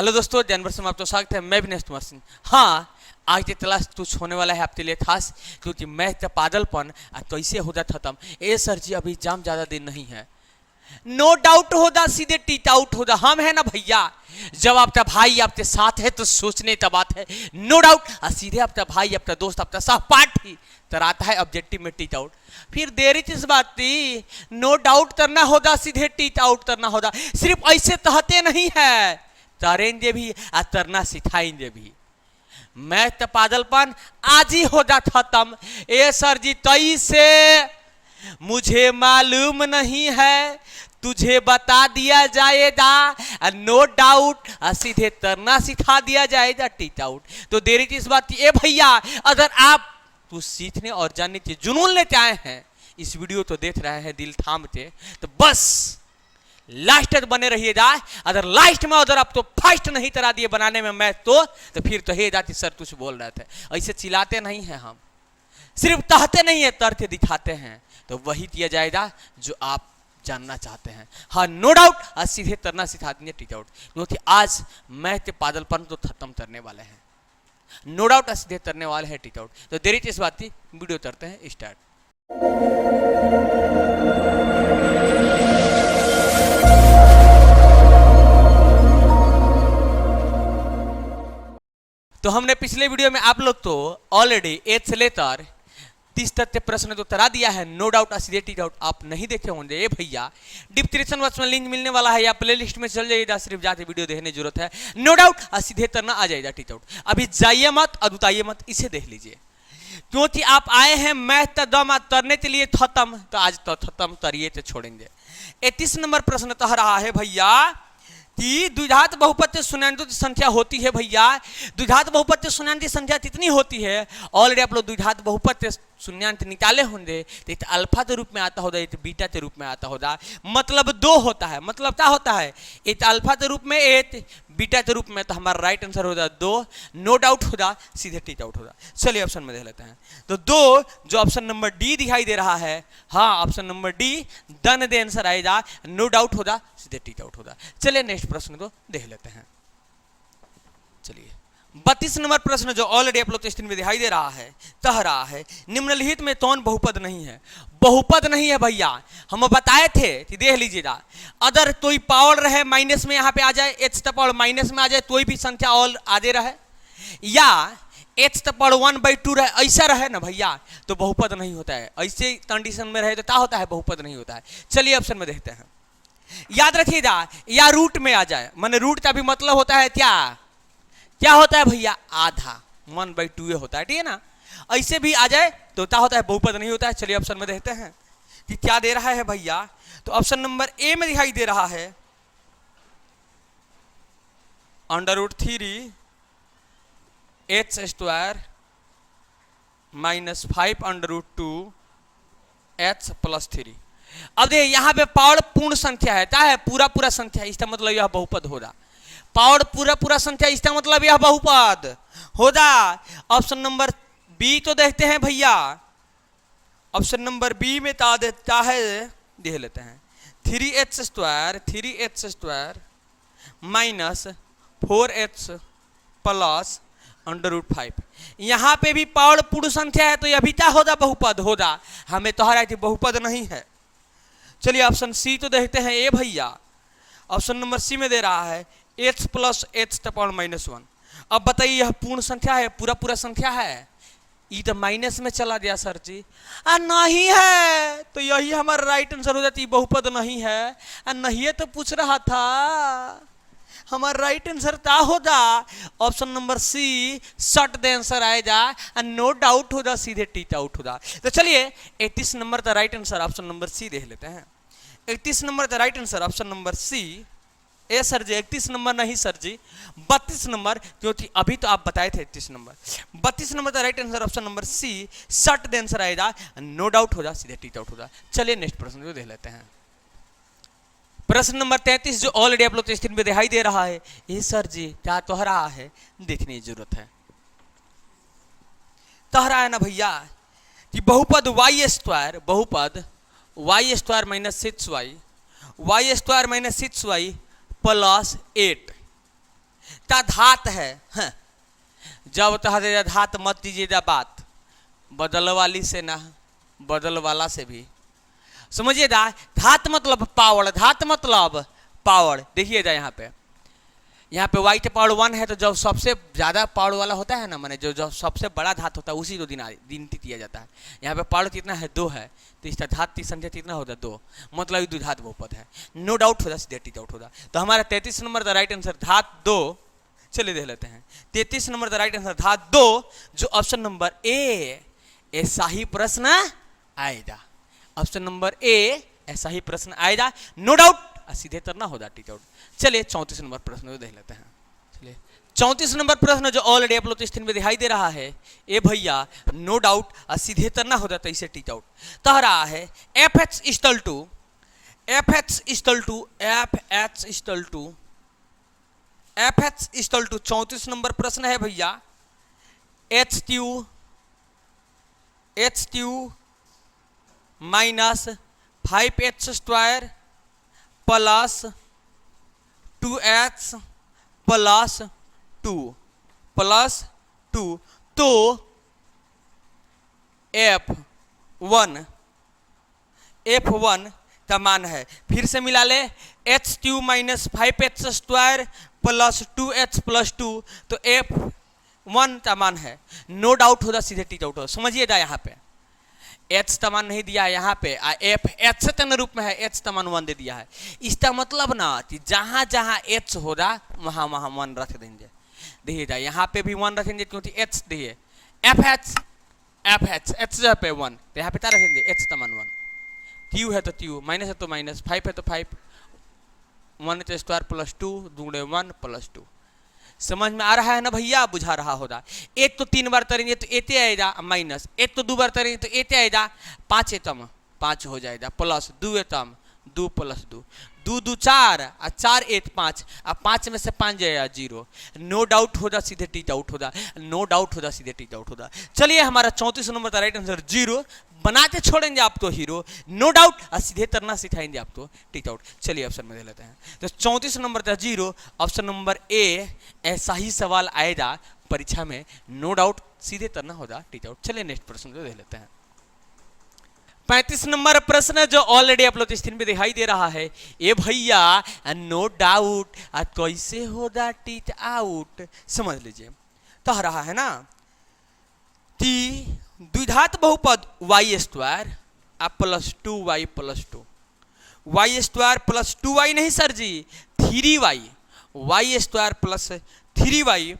Hello दोस्तों, जानवर से आपका स्वागत है। मैं विनेश कुमार सिंह। हाँ, आज की क्लास कुछ होने वाला है आपके लिए खास, क्योंकि मैथ का पागलपन कैसे होता खत्म। ए सर जी, अभी एग्जाम ज़्यादा दिन नहीं है। नो डाउट होगा, सीधे टीट आउट होगा। हम है ना भैया, जब आपका भाई आपके साथ है तो सोचने का बात है। नो डाउट, सीधे आपका भाई, आपका दोस्त, आपका सहपाठी तराता है ऑब्जेक्टिव में टीट आउट। फिर देरी किस बात थी? नो डाउट करना होगा, सीधे टीट आउट करना होगा। सिर्फ ऐसे कहते नहीं है, तरेंगे भी और तरना सिखाएंगे भी। मैथ का पागलपन आज ही हो जाता खत्म। ए सर जी, कैसे? मुझे मालूम नहीं है, तुझे बता दिया जाएगा। नो डाउट, सीधे तरना सिखा दिया जाएगा, टीट आउट। तो देरी किस बात की? ए भैया, अगर आप कुछ सीखने और जानने के जुनून लेते आए हैं, इस वीडियो तो देख रहे हैं दिल थाम के, तो बस लास्ट तक बने रहिएगा। अगर लास्ट में अगर आप तो फर्स्ट नहीं करा दिए बनाने में मैथ तो फिर तो हे जाती सर कुछ बोल रहे थे। ऐसे चिल्लाते नहीं हैं हम, सिर्फ कहते नहीं है, करके दिखाते हैं। तो वही किया जाएगा जो आप जानना चाहते हैं। हाँ, नो डाउट, आज सीधे तरना सिखा देंगे, टीट आउट। क्योंकि आज मैथ के पागलपन तो खत्म करने वाले हैं। नो डाउट सीधे तरने वाले हैं, टीट आउट। तो देरी इस बात की, वीडियो करते हैं स्टार्ट। तो हमने पिछले वीडियो में आप लोग तो ऑलरेडी 8 से लेकर 30 तक के प्रश्न तो करा दिया है। नो डाउट सीधे टीट आउट आप नहीं देखे होंगे। ये भैया डिस्क्रिप्शन बॉक्स में लिंक मिलने वाला है, या प्लेलिस्ट में चल जाइएगा, सिर्फ जाके वीडियो देखने की जरूरत है। नो डाउट सीधे तरना आ जाएगा, टीट आउट। अभी जाइए मत, अदुताइए मत, इसे देख लीजिए। क्योंकि आप आए हैं मैथ का दम तरने के लिए खत्म, तो आज तो खत्म करिए तो छोड़ेंगे। 31 नंबर प्रश्न कह रहा है भैया कि द्विघात बहुपद शून्यान्त की संख्या होती है। भैया द्विघात बहुपद शून्यान्त की संख्या कितनी होती है? ऑलरेडी आप लोग द्विघात बहुपद शून्यान्त निकाले होंगे। तो एक अल्फा के रूप में आता होगा, एक बीटा के रूप में आता होगा। मतलब 2 होता है। मतलब क्या होता है? एक अल्फा के रूप में, एक बीटा के रूप में। तो हमारा राइट आंसर होगा 2। नो डाउट होगा, सीधे टीट आउट होगा। चलिए ऑप्शन में देख लेते हैं। तो 2 जो ऑप्शन नंबर डी दिखाई दे रहा है, हाँ option number D done they आंसर आएगा। नो डाउट होगा, सीधे टीट आउट होगा। चलिए नेक्स्ट प्रश्न को देख लेते हैं। चलिए 32 नंबर प्रश्न जो ऑलरेडी आप लोग स्क्रीन में दिखाई दे रहा है, कह रहा है निम्नलिखित में कौन बहुपद नहीं है? बहुपद नहीं है भैया, हम बताए थे कि देख लीजिएगा। अगर कोई पावर रहे माइनस में, यहाँ पे आ जाए एच का पावर माइनस में आ जाए, कोई भी संख्या और आगे रहे, या एच का पावर 1/2 रहे, ऐसा रहे ना भैया, तो बहुपद नहीं होता है। ऐसे कंडीशन में रहे तो क्या होता है? बहुपद नहीं होता है। चलिए ऑप्शन में देखते हैं। याद रखिएगा, या रूट में आ जाए, माने रूट का भी मतलब होता है क्या होता है भैया? आधा, 1/2 होता है, ठीक है ना। ऐसे भी आ जाए तो क्या होता है? बहुपद नहीं होता है। चलिए ऑप्शन में देखते हैं कि क्या दे रहा है भैया। तो ऑप्शन नंबर ए में दिखाई दे रहा है √3 h² - 5 √2 h + 3। अब देखिए यहाँ पे पावर पूर्ण संख्या है, क्या है? पूरा संख्या, इसका मतलब यह बहुपद होगा। पावर पूरा संख्या, इसका मतलब यह बहुपद होगा। ऑप्शन नंबर बी तो देखते हैं भैया। ऑप्शन नंबर बी में क्या देता है, देख लेते हैं। 3h² - 4h + √5। यहाँ पे भी पावर पूर्ण संख्या है, तो यह भी क्या होगा? बहुपद होगा। हमें तो हरा कि बहुपद नहीं है। चलिए ऑप्शन सी तो देखते हैं। ए भैया ऑप्शन नंबर सी में दे रहा है h + h⁻⁻1। अब बताइए, यह पूर्ण संख्या है, पूरा संख्या है? ये तो माइनस में चला गया सर जी। नहीं है, तो यही हमारा राइट आंसर हो जाती। बहुपद नहीं है, नहीं है तो पूछ रहा था। हमारा राइट आंसर क्या होगा? ऑप्शन नंबर सी शट दे आंसर आएगा। नो डाउट होगा, सीधे टीट आउट होगा। तो चलिए 31 नंबर का right answer option number C देख लेते हैं। 31 नंबर का right answer option number C. ए सर जी 31 नंबर नहीं सर जी, 32 नंबर, क्योंकि अभी तो आप बताए थे 31 नंबर। 32 नंबर का right answer option number C शट दे आंसर आएगा। नो डाउट होगा, सीधे टीट आउट होगा। चलिए नेक्स्ट प्रश्न को देख लेते हैं। प्रश्न नंबर 33 जो ऑलरेडी आप लोग स्क्रीन पे दिखाई दे रहा है। ये सर जी क्या कह रहा है, देखने की जरूरत है। कह रहा है ना भैया कि बहुपद y², बहुपद y² - 6y, y² - 6y + 8 ता धात है। हाँ। जब तह धात मत दीजिएगा बात, बदल वाली से ना बदल वाला से भी समझिएगा। धात मतलब पावर, धात मतलब पावर। देखिएगा यहाँ पे y का पावर 1 है, तो जब सबसे ज़्यादा पावर वाला होता है ना, माने जो सबसे बड़ा धात होता है उसी को गिनती किया जाता है। यहाँ पे पावर कितना है 2 है, तो इसका धात की संख्या कितना होता है 2, मतलब द्विघात बहुपद है। नो डाउट होगा, सीधे टी डाउट होगा। तो हमारा 33 नंबर द राइट आंसर धात 2। चलिए देख लेते हैं 33 नंबर द राइट आंसर धात 2, जो ऑप्शन नंबर ए ऐसा ही प्रश्न आएगा। ऑप्शन नंबर ए ऐसा ही प्रश्न आएगा, नो डाउट, सीधे तरना होगा टी डाउट। चलिए 34 नंबर प्रश्न को देख लेते हैं। चलिए 34 नंबर प्रश्न जो ऑलरेडी आप लोग स्क्रीन पे दिखाई दे रहा है, ए भैया नो डाउट सीधे तरना होता है, इसे टी डाउट कह रहा है। F H equal to 34 number प्रश्न है भैया। H Q minus 5h² plus 2h plus 2 तो F1 का मान है। फिर से मिला ले, HQ minus 5h² plus 2h plus 2, तो F1 का मान है। नो डाउट होगा, सीधे टी डाउट होगा। समझिएगा यहाँ पे एच तमान नहीं दिया है, यहाँ पे एफ एच से तन रूप में है, एच तमान 1 दे दिया है। इसका मतलब ना कि जहां जहां एच होगा वहां वहां 1 रख देंगे। देखिएगा यहाँ पे भी 1 रखेंगे, क्योंकि एच दिए एफ एच एच पे 1, तो यहाँ पे क्या रखेंगे एच तमान 1। क्यू है तो क्यू, माइनस है तो माइनस, 5 है तो 5, 1h² प्लस 2 दूंगे 1 प्लस 2। समझ में आ रहा है ना भैया, बुझा रहा होगा। एक तो 3 बार तरेंगे तो एते आएगा माइनस, एक तो 2 बार तरेंगे तो एते आएगा, 5 एतम 5 हो जाएगा, प्लस 2 एतम 2 प्लस 2, 2 2 4 और 4 8 5, अब 5 में से 5 जाएगा 0। नो डाउट होगा, सीधे टी डाउट होगा। नो डाउट होगा, सीधे टी डाउट होगा। चलिए हमारा 34 नंबर का राइट आंसर 0। बनाते छोड़ेंगे आप तो हीरो, नो डाउट, और सीधे तरना सिखाएंगे आप तो टी डाउट। चलिए ऑप्शन में दे लेते हैं। तो 34 नंबर था 0, ऑप्शन नंबर ए ऐसा ही सवाल आएगा परीक्षा में, नो डाउट, सीधे तरना होगा टी डाउट। चलिए नेक्स्ट प्रश्न को देख लेते हैं। 35 नंबर प्रश्न जो ऑलरेडी आप लोग स्क्रीन पे दिखाई दे रहा है, ए भैया नो डाउट कैसे होगा टीट आउट, समझ लीजिए। कह रहा है ना कि द्विघात बहुपद y² plus 2y plus 2, y² plus 2y नहीं सर जी, 3y, y² plus 3y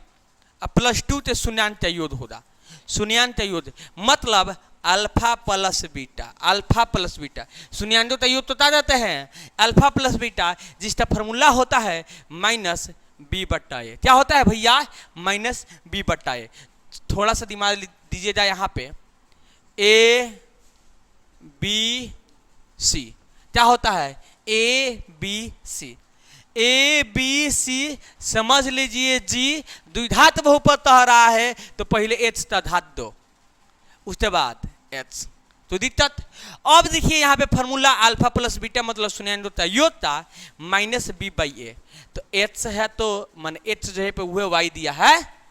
plus 2 ते शून्यांत योग होगा। शून्यांत योग मतलब अल्फा प्लस बीटा, शून्यांत योग तो जाते हैं अल्फा प्लस बीटा, जिसका फॉर्मूला होता है माइनस b/a। क्या होता है भैया, माइनस b/a। थोड़ा सा दिमाग दीजिएगा यहाँ पे, ए बी सी क्या होता है, ए बी सी समझ लीजिए जी। द्विघात बहुपद कह रहा है तो पहले एच का घात 2, उसके बाद एच, तो दिक्कत। अब देखिए यहाँ पे फॉर्मूला अल्फा प्लस बीटा मतलब शून्यांत योता माइनस b/a, तो एच है तो मान एच जो है पे वह वाई दिया है,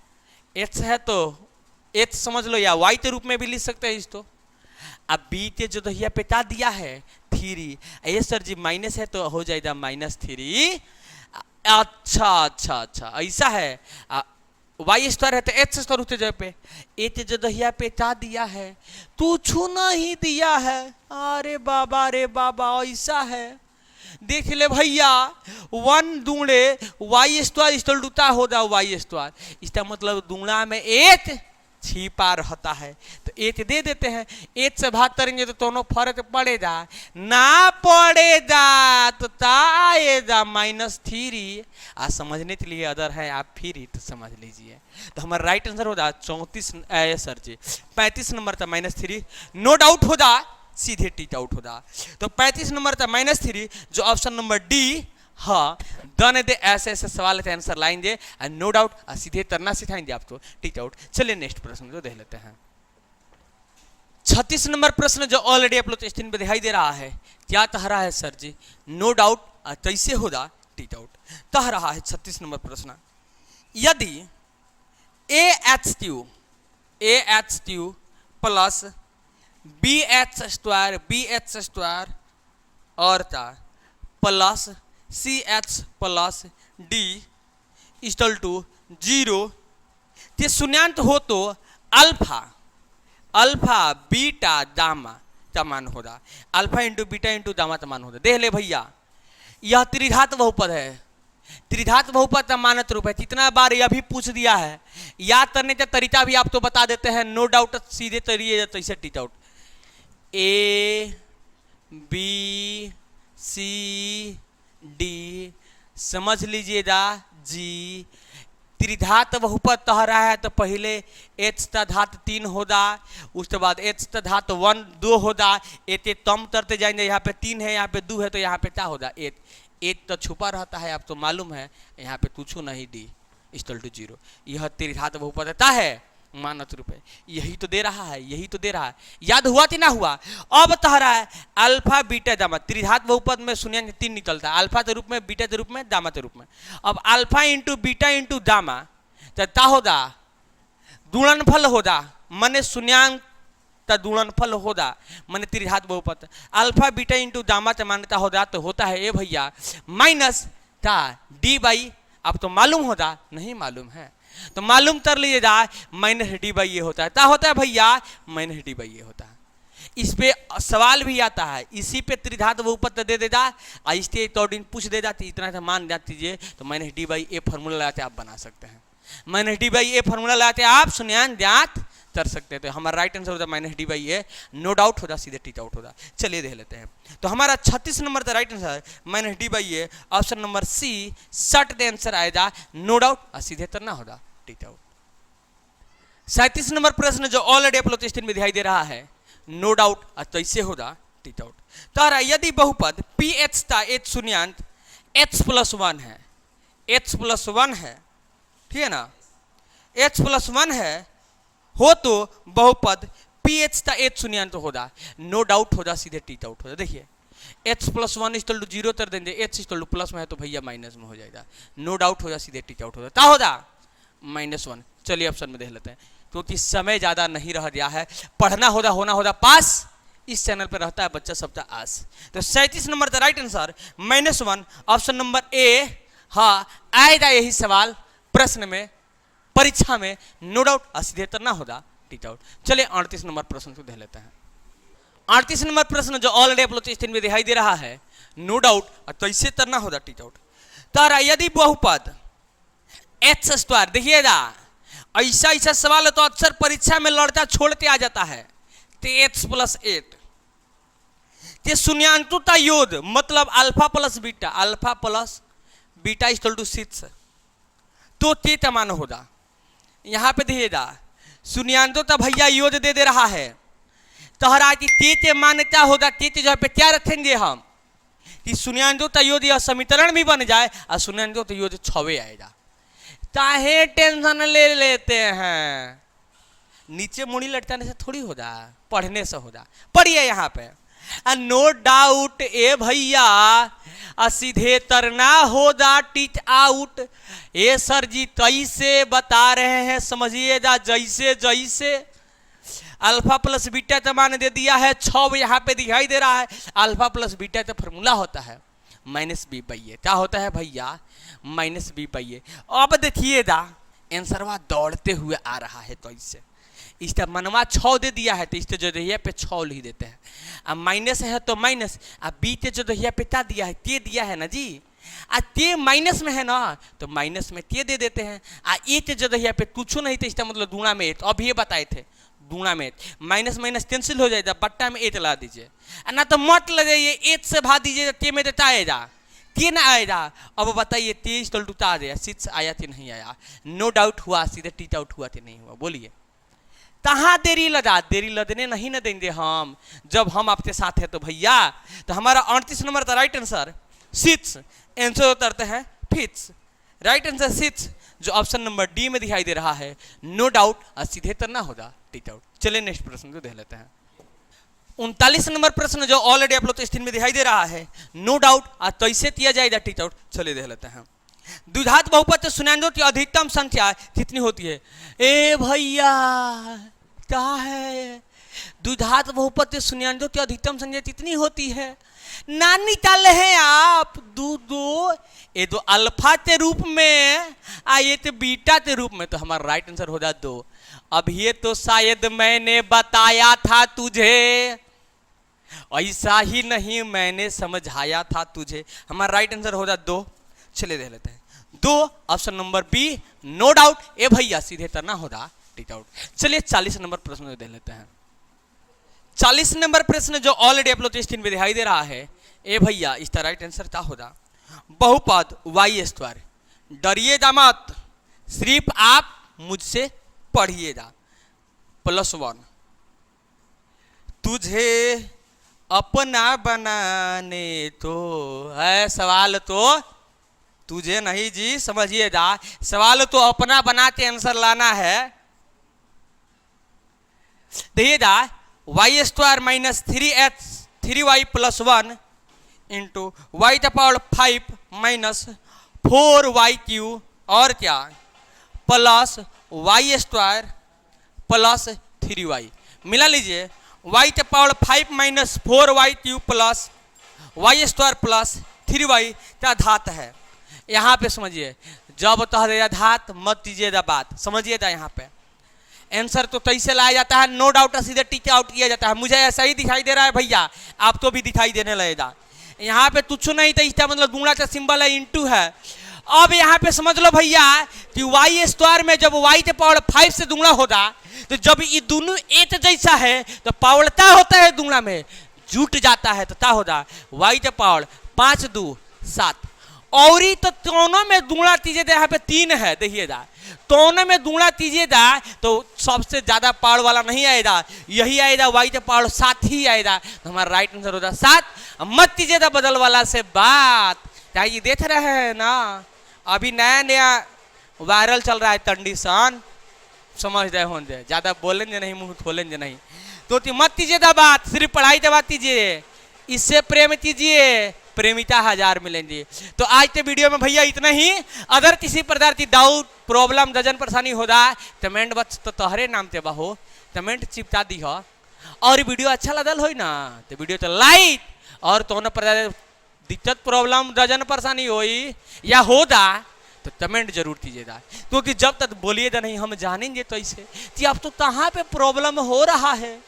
एच है तो एच समझ लो, या वाई के रूप में भी लिख सकते हैं इसको। अब बी के जो दहिया पेटा दिया है 3, ये सर जी माइनस है तो हो जाएगा -3। अच्छा ऐसा है। y² है तो एच स्तर होते जगह पे, एच जो दहिया पेटा दिया है तू छूना ही दिया है। अरे बाबा रे बाबा, ऐसा है। देख ले भैया 1 दूंगे y² डूता होगा y², इसका मतलब दूंगा में एच छिपा रहता है, तो एच दे देते हैं। एच से भाग करेंगे तो दोनों फर्क पड़ेगा, ना पड़ेगा तो आएगा -3। आज समझने के लिए अदर है आप फिर ही तो समझ लीजिए। तो हमारा राइट आंसर होगा 35 नंबर था -3। नो डाउट होगा, सीधे टी आउट होगा। तो 35 नंबर था -3, जो ऑप्शन नंबर डी, हाँ दन दे ऐसे सवाल के आंसर लाएंगे, नो डाउट सीधे तरना सिखाएंगे आपको टी आउट। चलिए नेक्स्ट प्रश्न जो देख लेते हैं। 36 नंबर प्रश्न जो ऑलरेडी आप लोग स्क्रीन पे दिखाई दे रहा है, क्या कह रहा है सर जी, नो डाउट कैसे होगा टी आउट, कह रहा है 36 नंबर प्रश्न यदि AH2 प्लस BH स्क्वायर और plus CH plus D equal to 0 ते शून्यांत हो तो अल्फा बीटा गामा का मान होगा। Alpha into beta into gamma का मान होगा। देख ले भैया, यह त्रिघात बहुपद है। त्रिघात बहुपद का मानक रूप है। कितना बार यह भी पूछ दिया है, याद करने का तरीका भी आप तो बता देते हैं। नो डाउट सीधे तरीके तो इसे teach out A B C D समझ लीजिएगा जी। त्रिघात बहुपद कह रहा है तो पहले h का घात 3 होगा, उसके बाद h का घात 2 होगा। एक कम करते जाएंगे, यहाँ पे 3 है, यहाँ पे 2 है, तो यहाँ पे क्या होगा 8 तो छुपा रहता है, आप तो मालूम है। यहाँ पे कुछ नहीं D इक्वल टू 0। यह त्रिघात बहुपद है, मानक रूप है। यही तो दे रहा है, यही तो दे रहा है। याद हुआ कि ना हुआ? अब कह रहा है अल्फा बीटा गामा। त्रिघात बहुपद में शून्य 3 निकलता है, अल्फा के रूप में, बीटा के रूप में, गामा के रूप में। अब alpha into beta into gamma तो क्या होगा? गुणनफल होगा, माने शून्यांक का गुणनफल होगा, माने त्रिघात बहुपद। अल्फा बीटा इंटू गामा का मान्यता होगा तो होता है ए भैया माइनस का डी बाई। अब तो मालूम होगा, नहीं मालूम है तो मालूम कर लीजिएगा, माइनस डी बाई ये होता है। क्या होता है भैया? माइनस डी बाई ये होता है। इस पे सवाल भी आता है, इसी पे त्रिघात बहुपद दे देगा और इसके अकॉर्डिंग पूछ दे जाती, इतना सा मान जाती दीजिए तो minus D by a formula लगाते आप बना सकते हैं। Minus D by a formula लगाते आप शून्यान ज्ञात कर सकते हैं। तो हमारा राइट आंसर होता है minus D by A. No doubt होगा, सीधे टीच आउट होगा। चलिए देख लेते हैं। तो हमारा 36 नंबर का right answer minus D by A, option number C शर्ट द आंसर आएगा। नो डाउट और सीधे करना होगा टीच आउट। 37 नंबर प्रश्न जो ऑलरेडी अपलोड स्क्रीन में दिखाई दे रहा है, नो डाउट और कैसे होगा टीच आउट। तो यदि बहुपद पी एच का एच शून्यांत h+1 है, h+1 है, ठीक है ना, h+1 है हो तो बहुपद पी एच का एच शून्यांत होगा। नो डाउट होगा, सीधे टीच आउट होगा। देखिए h+1 इक्वल टू 0 कर देंगे, h इक्वल टू प्लस में है तो भैया माइनस में हो जाएगा। नो डाउट होगा, सीधे टीच आउट होगा। क्या होगा? -1। चलिए ऑप्शन में देख लेते हैं, क्योंकि समय ज्यादा नहीं रह गया है। पढ़ना होगा, होना होगा पास। इस चैनल पर रहता है बच्चा सबका आस। तो 37 नंबर का right answer -1, option number A. हाँ, आएगा यही सवाल प्रश्न में, परीक्षा में, नो डाउट। सीधे करना होगा टीच आउट। चलिए 38 नंबर प्रश्न को देख लेते हैं। 38 नंबर प्रश्न जो ऑलरेडी अपलोड स्क्रीन में दिखाई दे रहा है, नो डाउट और कैसे करना होगा टीच आउट। तारा यदि बहुपद h², देखिएगा ऐसा सवाल तो अक्सर परीक्षा में लड़का छोड़ते आ जाता है। तो h+8 के शून्यांतों का योग, मतलब alpha plus beta equal to 6, तो ते का मान होगा। यहाँ पे देखिएगा शून्यांतों का भैया योग दे रहा है, तहरा की ते के मान क्या होगा? ते के जगह पे क्या रखेंगे हम कि शून्यांतों का योग यह समीकरण भी बन जाए और शून्यांतों का योग 6 आएगा। काहे टेंशन ले लेते हैं? नीचे मुड़ी लटकाने से थोड़ी होगा, पढ़ने से होगा। पढ़िए यहाँ पे, नो डाउट ए भैया सीधे तरना होगा टीच आउट। ए सर जी कैसे बता रहे हैं, समझिएगा। जैसे जैसे अल्फा प्लस बीटा का मान दे दिया है 6 यहाँ पे दिखाई दे रहा है। अल्फा प्लस बीटा का फॉर्मूला होता है -b/a। क्या होता है भैया? -b/a। अब देखिएगा आंसरवा दौड़ते हुए आ रहा है। तो इससे इसका मनवा 6 दे दिया है, तो इसके जगह पे 6 लिख देते हैं। अब माइनस है तो माइनस, अब बी के जगह पे क्या दिया है? ते दिया है ना जी। ते माइनस में है ना, तो माइनस में ते दे देते हैं। ए के जगह पे कुछ नहीं, तो इसका मतलब गुणा में 8। अब ये बताए थे गुणा में 8, माइनस माइनस कैंसिल हो जाएगा, बट्टा में 8 ला दीजिए, ना तो मत लगाइए, 8 से भाग दीजिए, ते में तो आएगा, ते ना आएगा। अब बताइए 23 इक्वल टू आ गया, 6 आया कि नहीं आया? नो डाउट हुआ, सीधे टीच आउट हुआ कि नहीं हुआ? बोलिए। कहाँ देरी लगा? देरी लगने नहीं न देंगे हम, जब हम आपके साथ है तो भैया। तो हमारा 38 नंबर का राइट आंसर 6। आंसर उतरते हैं फिक्स। राइट आंसर 6 जो ऑप्शन नंबर डी में दिखाई दे रहा है। नो डाउट और सीधे करना होगा टीच आउट। चलिए नेक्स्ट प्रश्न को देख लेते हैं। 39 नंबर प्रश्न जो ऑलरेडी आप लोग स्क्रीन में दिखाई दे रहा है, नो डाउट और कैसे किया जाएगा टीच आउट। चलिए देख लेते हैं। द्विघात बहुपद से शून्यान्यों की अधिकतम संख्या कितनी होती है? ए भैया क्या है, द्विघात बहुपद से शून्यान्यों की अधिकतम संख्या कितनी होती है? ना निकाले हैं आप दो ये तो अल्फा के रूप में ये तो बीटा के रूप में, तो हमारा राइट आंसर हो जाए 2। अब ये तो शायद मैंने बताया था तुझे, ऐसा ही नहीं मैंने समझाया था तुझे। हमारा राइट आंसर हो जाए 2। चलिए देख लेते हैं 2 option number B, no doubt. ए भैया सीधे तरना हो रहा टिक आउट। चलिए 40 नंबर प्रश्न देख लेते हैं। 40 नंबर प्रश्न जो ऑलरेडी आप लोग स्क्रीन पे दिखाई दे रहा है, ए भैया इसका राइट आंसर क्या होगा? बहुपद वाई स्क्वायर, डरिएगा मत, सिर्फ आप मुझसे पढ़िएगा। +1 तुझे अपना बनाने तो है, सवाल तो तुझे नहीं जी, समझिएगा, सवाल तो अपना बना के आंसर लाना है। देखिएगा Y square minus 3x 3y + 1 into Y the power 5 minus 4y³ और क्या plus Y square plus 3y। मिला लीजिए, Y the power 5 minus 4y³ plus Y square plus 3y का घात है। यहाँ पे समझिए, जब तह घात मत दीजिएगा बात, समझिएगा। यहाँ पे आंसर तो कैसे लाया जाता है, नो डाउट सीधे टिक आउट किया जाता है। मुझे ऐसा ही दिखाई दे रहा है भैया, आपको भी दिखाई देने लगेगा। यहाँ पे तुच्छ नहीं था, इसका मतलब गुणा का सिंबल है, इंटू है। अब यहाँ पे समझ लो भैया कि वाई स्क्वायर में जब वाई के पावर 5 से दुगुना होगा, तो जब ये दोनों एक जैसा है तो पावरता होता है दुगुना में जुट जाता है, तो क्या होगा वाई के पावर 5 × 2 = 7। और तो दोनों में दुगुना कीजिएगा, यहाँ पे 3 है, देखिएगा दोनों में दुगुना कीजिएगा तो सबसे ज्यादा पावर वाला नहीं आएगा, यही आएगा वाई के पावर 7 ही आएगा। तो हमारा राइट आंसर होगा 7। मत कीजिएगा बदल वाला से बात, क्या ये देख रहे हैं ना, अभी नया नया वायरल चल रहा है कंडीशन, समझ रहे होंगे, ज्यादा बोलेंगे नहीं, मुंह खोलेंगे नहीं। तो मत कीजिएगा बात, सिर्फ पढ़ाई के बात कीजिए, इससे प्रेम कीजिए, प्रेमिता 1000 मिलेंगे। तो आज के वीडियो में भैया इतना ही। अगर किसी प्रकार की डाउट प्रॉब्लम गजन परेशानी हो रहा है, कमेंट बॉक्स तो तोहरे नाम से बहो, कमेंट चिपका दी हो। और वीडियो अच्छा लगल हो ना तो वीडियो तो लाइक, और तो दिक्कत प्रॉब्लम गजन परेशानी होई या होगा तो कमेंट जरूर कीजिएगा, क्योंकि जब तक बोलिएगा नहीं हम जानेंगे तो ऐसे कि आप तो कहाँ पे प्रॉब्लम हो रहा है।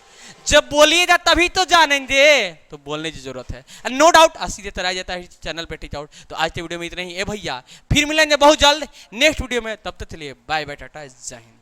जब बोलिएगा तभी तो जानेंगे, तो बोलने की जरूरत है। नो डाउट सीधे तरह जाता है चैनल पे टिक आउट। तो आज के वीडियो में इतना ही है भैया, फिर मिलेंगे बहुत जल्द नेक्स्ट वीडियो में, तब तक चलिए बाय बाय, टाटा, जय हिंद।